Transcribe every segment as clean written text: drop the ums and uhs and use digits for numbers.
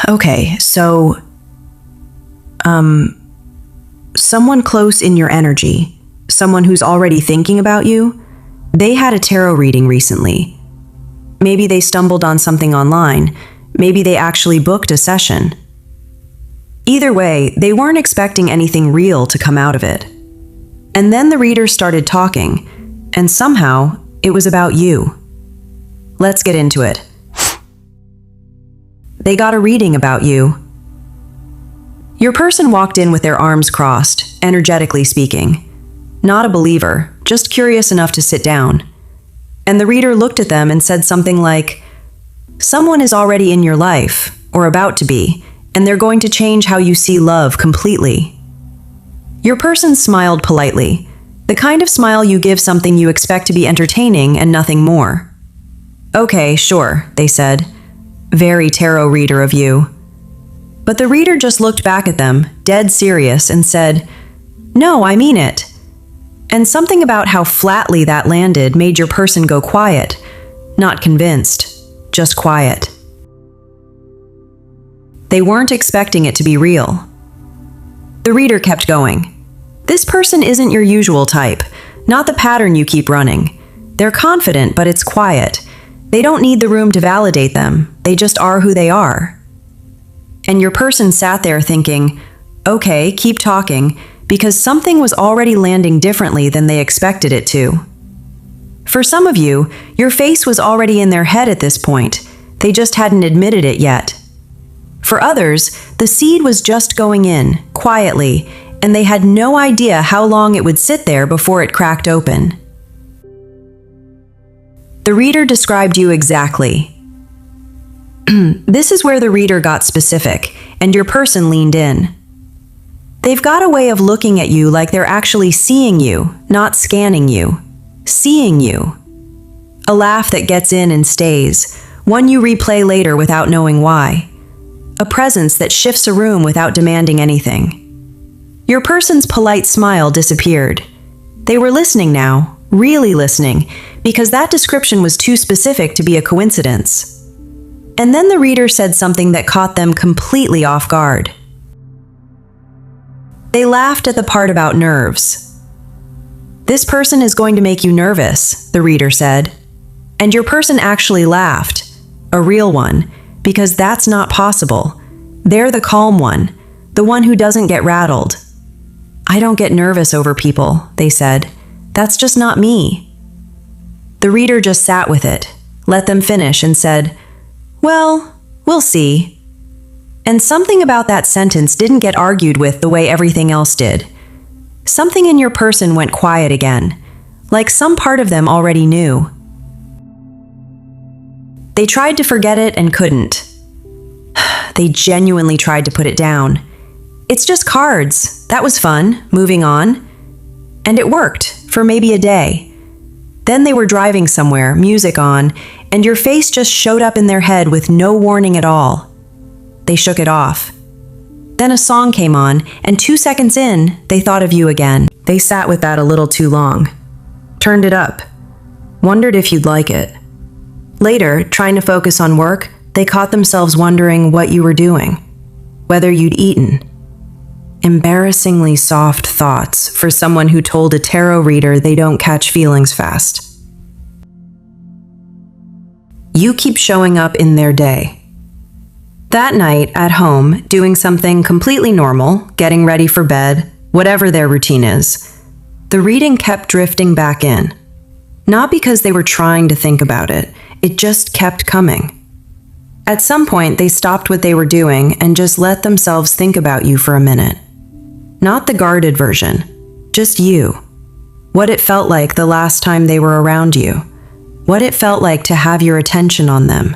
Okay, so, someone close in your energy, someone who's already thinking about you, they had a tarot reading recently. Maybe they stumbled on something online. Maybe they actually booked a session. Either way, they weren't expecting anything real to come out of it. And then the reader started talking, and somehow it was about you. Let's get into it. They got a reading about you. Your person walked in with their arms crossed, energetically speaking. Not a believer, just curious enough to sit down. And the reader looked at them and said something like, "Someone is already in your life, or about to be, and they're going to change how you see love completely." Your person smiled politely, the kind of smile you give something you expect to be entertaining and nothing more. "Okay, sure," they said. "Very tarot reader of you." But the reader just looked back at them, dead serious, and said, "No, I mean it." And something about how flatly that landed made your person go quiet. Not convinced, just quiet. They weren't expecting it to be real. The reader kept going. "This person isn't your usual type, not the pattern you keep running. They're confident, but it's quiet. They don't need the room to validate them. They just are who they are." And your person sat there thinking, "Okay, keep talking," because something was already landing differently than they expected it to. For some of you, your face was already in their head at this point. They just hadn't admitted it yet. For others, the seed was just going in, quietly, and they had no idea how long it would sit there before it cracked open. The reader described you exactly. This is where the reader got specific, and your person leaned in. They've got a way of looking at you like they're actually seeing you, not scanning you. Seeing you. A laugh that gets in and stays, one you replay later without knowing why. A presence that shifts a room without demanding anything. Your person's polite smile disappeared. They were listening now, really listening, because that description was too specific to be a coincidence. And then the reader said something that caught them completely off guard. They laughed at the part about nerves. "This person is going to make you nervous," the reader said. And your person actually laughed, a real one, because that's not possible. They're the calm one, the one who doesn't get rattled. "I don't get nervous over people," they said. "That's just not me." The reader just sat with it, let them finish, and said, "Well, we'll see." And something about that sentence didn't get argued with the way everything else did. Something in your person went quiet again, like some part of them already knew. They tried to forget it and couldn't. They genuinely tried to put it down. "It's just cards. That was fun. Moving on." And it worked, for maybe a day. Then they were driving somewhere, music on, and your face just showed up in their head with no warning at all. They shook it off. Then a song came on, and 2 seconds in, they thought of you again. They sat with that a little too long. Turned it up. Wondered if you'd like it. Later, trying to focus on work, they caught themselves wondering what you were doing. Whether you'd eaten. Embarrassingly soft thoughts for someone who told a tarot reader they don't catch feelings fast. You keep showing up in their day. That night, at home, doing something completely normal, getting ready for bed, whatever their routine is, the reading kept drifting back in. Not because they were trying to think about it, it just kept coming. At some point, they stopped what they were doing and just let themselves think about you for a minute. Not the guarded version, just you. What it felt like the last time they were around you. What it felt like to have your attention on them.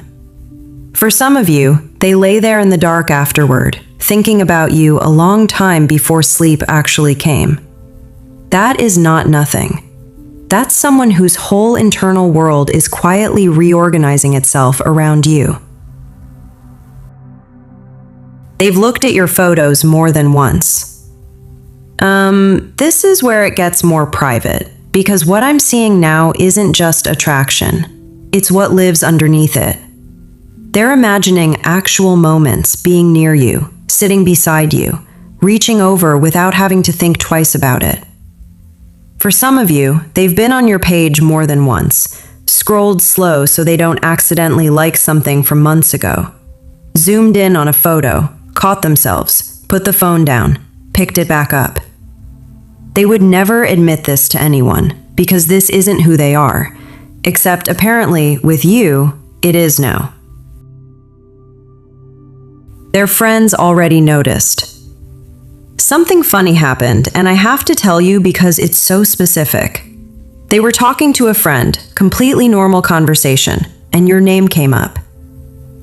For some of you, they lay there in the dark afterward, thinking about you a long time before sleep actually came. That is not nothing. That's someone whose whole internal world is quietly reorganizing itself around you. They've looked at your photos more than once. This is where it gets more private, because what I'm seeing now isn't just attraction. It's what lives underneath it. They're imagining actual moments being near you, sitting beside you, reaching over without having to think twice about it. For some of you, they've been on your page more than once, scrolled slow so they don't accidentally like something from months ago, zoomed in on a photo, caught themselves, put the phone down, picked it back up. They would never admit this to anyone because this isn't who they are, except apparently with you, it is now. Their friends already noticed. Something funny happened, and I have to tell you because it's so specific. They were talking to a friend, completely normal conversation, and your name came up.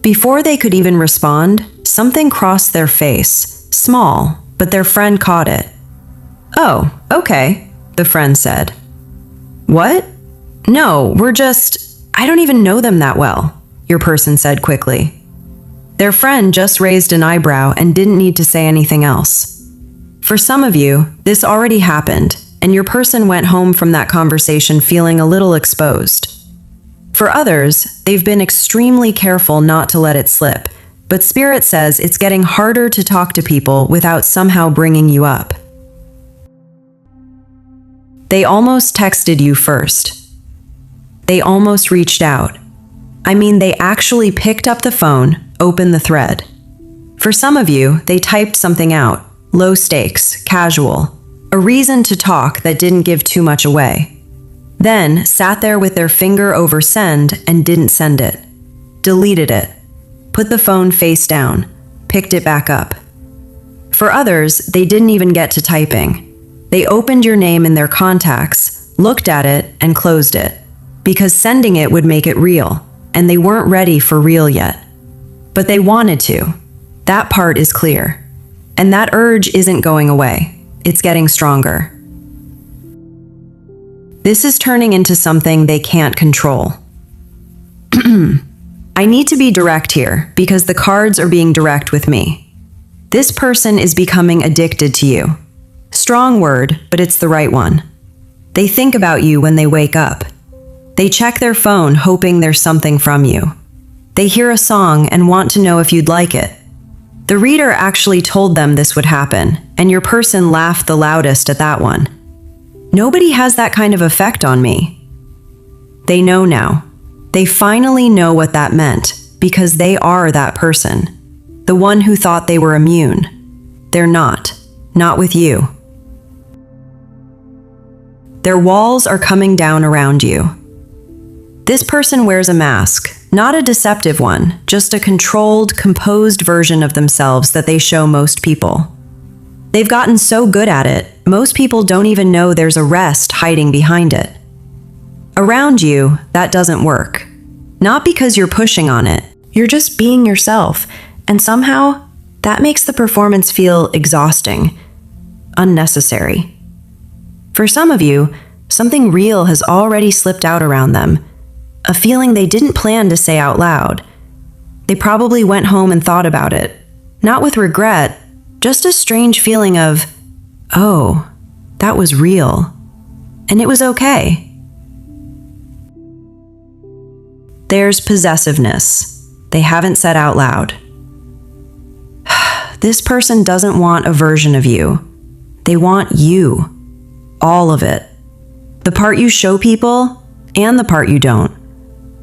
Before they could even respond, something crossed their face, small, but their friend caught it. "Oh, okay," the friend said. "What? No, I don't even know them that well," your person said quickly. Their friend just raised an eyebrow and didn't need to say anything else. For some of you, this already happened, and your person went home from that conversation feeling a little exposed. For others, they've been extremely careful not to let it slip, but Spirit says it's getting harder to talk to people without somehow bringing you up. They almost texted you first. They almost reached out. I mean, they actually picked up the phone, opened the thread. For some of you, they typed something out, low stakes, casual, a reason to talk that didn't give too much away. Then sat there with their finger over send and didn't send it. Deleted it. Put the phone face down. Picked it back up. For others, they didn't even get to typing. They opened your name in their contacts, looked at it, and closed it. Because sending it would make it real, and they weren't ready for real yet. But they wanted to. That part is clear. And that urge isn't going away. It's getting stronger. This is turning into something they can't control. I need to be direct here because the cards are being direct with me. This person is becoming addicted to you. Strong word, but it's the right one. They think about you when they wake up. They check their phone hoping there's something from you. They hear a song and want to know if you'd like it. The reader actually told them this would happen, and your person laughed the loudest at that one. Nobody has that kind of effect on me. They know now. They finally know what that meant, because they are that person. The one who thought they were immune. They're not. Not with you. Their walls are coming down around you. This person wears a mask, not a deceptive one, just a controlled, composed version of themselves that they show most people. They've gotten so good at it, most people don't even know there's a rest hiding behind it. Around you, that doesn't work. Not because you're pushing on it, you're just being yourself, and somehow, that makes the performance feel exhausting, unnecessary. For some of you, something real has already slipped out around them, a feeling they didn't plan to say out loud. They probably went home and thought about it, not with regret, just a strange feeling of, oh, that was real, and it was okay. There's possessiveness. They haven't said out loud. This person doesn't want a version of you. They want you. All of it. The part you show people and the part you don't.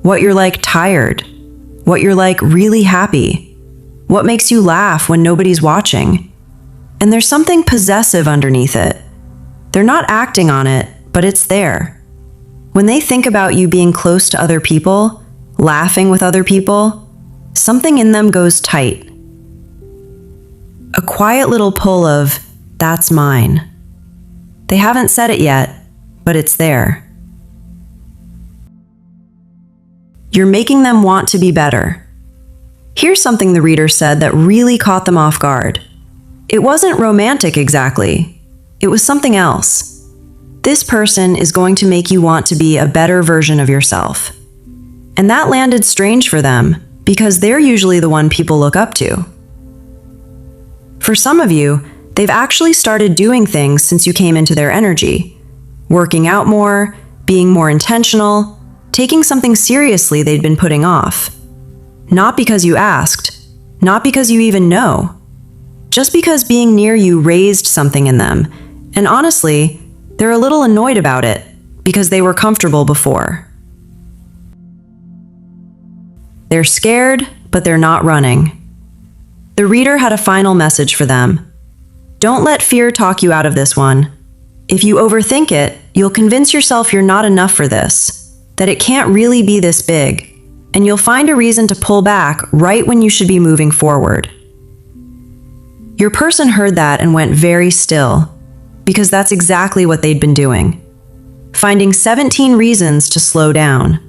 What you're like tired. What you're like really happy. What makes you laugh when nobody's watching. And there's something possessive underneath it. They're not acting on it, but it's there. When they think about you being close to other people, laughing with other people, something in them goes tight. A quiet little pull of, that's mine. They haven't said it yet, but it's there. You're making them want to be better. Here's something the reader said that really caught them off guard. It wasn't romantic exactly. It was something else. This person is going to make you want to be a better version of yourself. And that landed strange for them because they're usually the one people look up to. For some of you, they've actually started doing things since you came into their energy. Working out more, being more intentional, taking something seriously they'd been putting off. Not because you asked, not because you even know, just because being near you raised something in them, and honestly, they're a little annoyed about it because they were comfortable before. They're scared, but they're not running. The reader had a final message for them. Don't let fear talk you out of this one. If you overthink it, you'll convince yourself you're not enough for this, that it can't really be this big, and you'll find a reason to pull back right when you should be moving forward. Your person heard that and went very still, because that's exactly what they'd been doing, finding 17 reasons to slow down.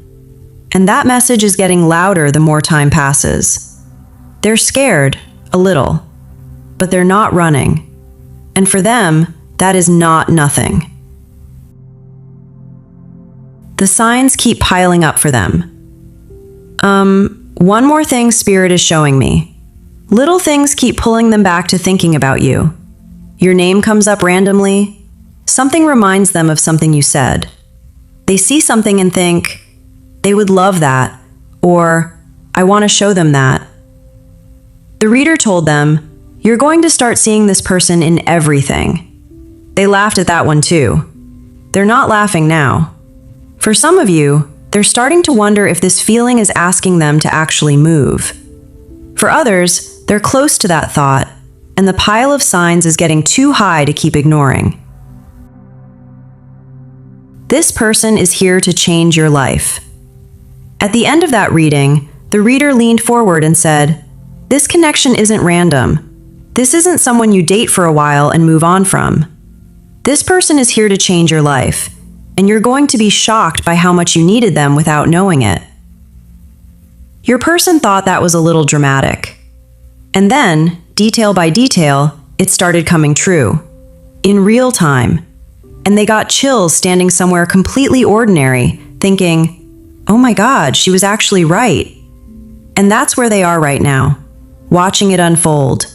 And that message is getting louder the more time passes. They're scared, a little, but they're not running. And for them, that is not nothing. The signs keep piling up for them. One more thing Spirit is showing me. Little things keep pulling them back to thinking about you. Your name comes up randomly. Something reminds them of something you said. They see something and think, they would love that, or I want to show them that. The reader told them, you're going to start seeing this person in everything. They laughed at that one too. They're not laughing now. For some of you, they're starting to wonder if this feeling is asking them to actually move. For others, they're close to that thought, and the pile of signs is getting too high to keep ignoring. This person is here to change your life. At the end of that reading, the reader leaned forward and said, this connection isn't random. This isn't someone you date for a while and move on from. This person is here to change your life, and you're going to be shocked by how much you needed them without knowing it. Your person thought that was a little dramatic. And then, detail by detail, it started coming true. In real time. And they got chills standing somewhere completely ordinary, thinking, oh my God, she was actually right. And that's where they are right now, watching it unfold,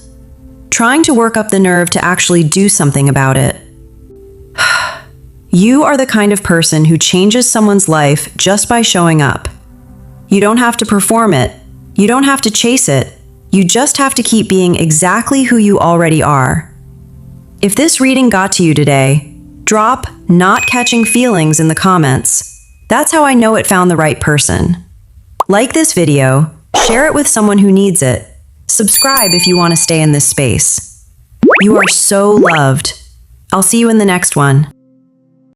trying to work up the nerve to actually do something about it. You are the kind of person who changes someone's life just by showing up. You don't have to perform it. You don't have to chase it. You just have to keep being exactly who you already are. If this reading got to you today, drop "not catching feelings" in the comments. That's how I know it found the right person. Like this video, share it with someone who needs it. Subscribe if you want to stay in this space. You are so loved. I'll see you in the next one.